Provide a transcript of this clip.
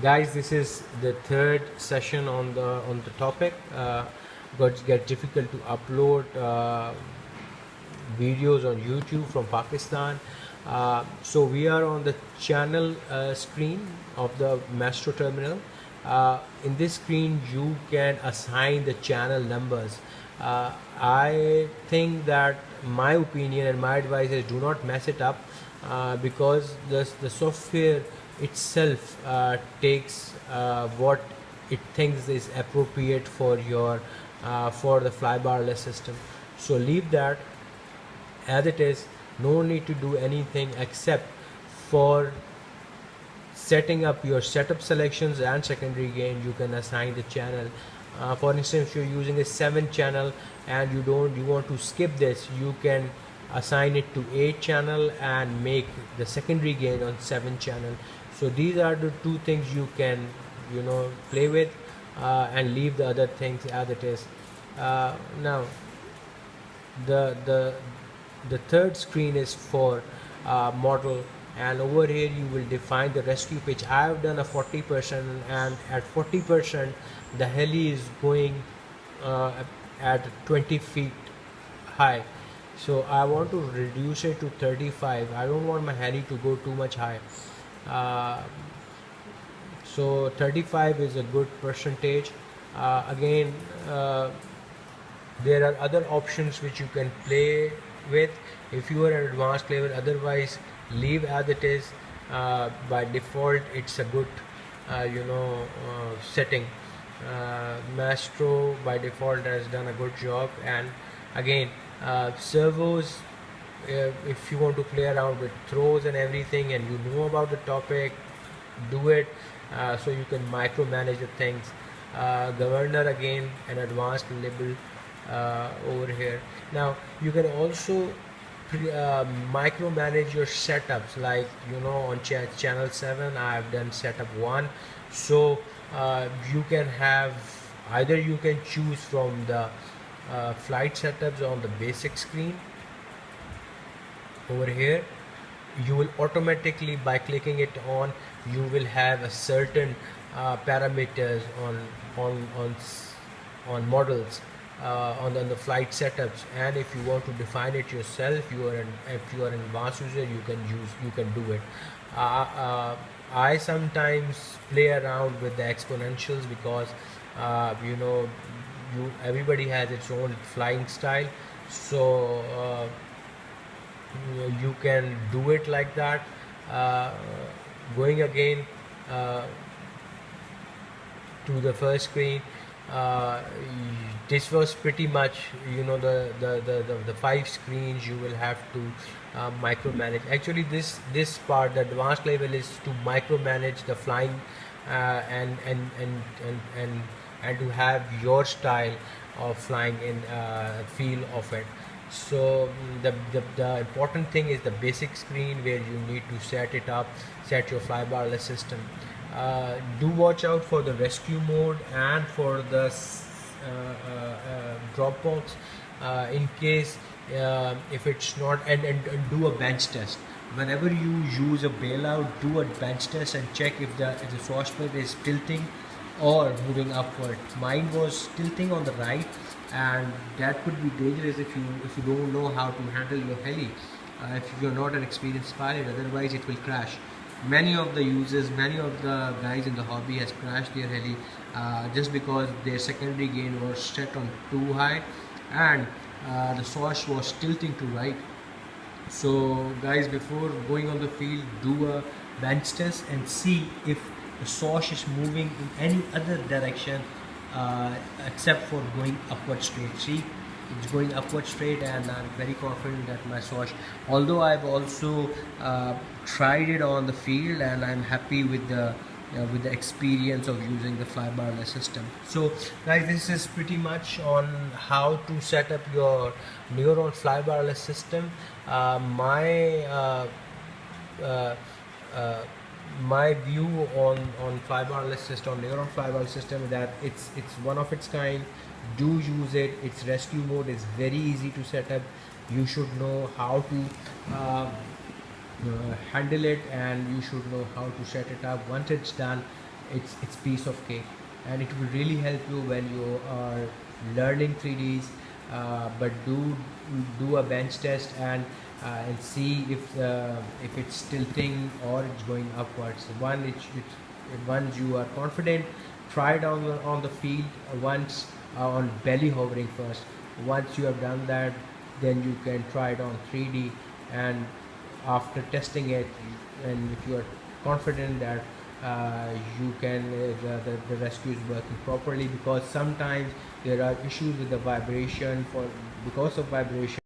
Guys, this is the third session on the topic. Get difficult to upload videos on YouTube from Pakistan. So we are on the channel screen of the Maestro terminal. In this screen, you can assign the channel numbers. I think that my opinion and my advice is do not mess it up, because the software itself takes what it thinks is appropriate for your for the flybarless system. So leave that as it is. No need to do anything except for setting up your setup selections and secondary gain. You can assign the channel. For instance, if you're using a 7 channel and you want to skip this, you can assign it to 8 channel and make the secondary gain on 7 channel. So these are the two things you can play with, and leave the other things as it is. Now the the the third screen is for model, and over here you will define the rescue pitch. I have done a 40%, and at 40% the heli is going at 20 feet high. So I want to reduce it to 35. I don't want my heli to go too much high. uh, so 35 is a good percentage. Again, there are other options which you can play with if you are an advanced level. Otherwise, leave as it is. By default, it's a good setting. Maestro by default has done a good job. And again, servos, if you want to play around with throws and everything and you know about the topic, do it. So you can micromanage the things. Governor, again, an advanced label over here. Now you can also micromanage your setups, like on channel 7 I have done setup 1. So you can have, either you can choose from the flight setups on the basic screen over here. You will automatically, by clicking it on, you will have a certain parameters on models, on the flight setups. And if you want to define it yourself, if you are an advanced user, you can do it. I sometimes play around with the exponentials, because everybody has its own flying style. So you can do it like that. uh, Going again to the first screen. uh, this was pretty much the 5 screens you will have to micromanage. Actually, this part, the advanced level, is to micromanage the flying, and to have your style of flying in feel of it. So the important thing is the basic screen, where you need to set it up, set your flybarless system. Do watch out for the rescue mode and for the drop box, in case if it's not, and do a bench test. Whenever you use a bailout, do a bench test and check if the source plate is tilting or moving upward. Mine was tilting on the right, and that could be dangerous if you don't know how to handle your heli, if you're not an experienced pilot. Otherwise, it will crash. Many of the users, many of the guys in the hobby has crashed their heli just because their secondary gain was set on too high, and the source was tilting to right. So guys, before going on the field, do a bench test and see if the source is moving in any other direction except for going upward straight. See, it's going upward straight, and I'm very confident that my source, although I've also tried it on the field, and I'm happy with the experience of using the flybarless system. So guys, this is pretty much on how to set up your Neuron flybarless system. My view on flybarless system, on Neuron flybarless system, is that it's one of its kind. Do use it. Its rescue mode is very easy to set up. You should know how to handle it, and you should know how to set it up. Once it's done, it's piece of cake, and it will really help you when you are learning 3ds. But do a bench test and see if it's tilting or it's going upwards. Once you are confident, try it on the field once, on belly hovering first. Once you have done that, then you can try it on 3D, and after testing it, and if you are confident that you can the rescue is working properly, because sometimes there are issues with the vibration. Because of vibration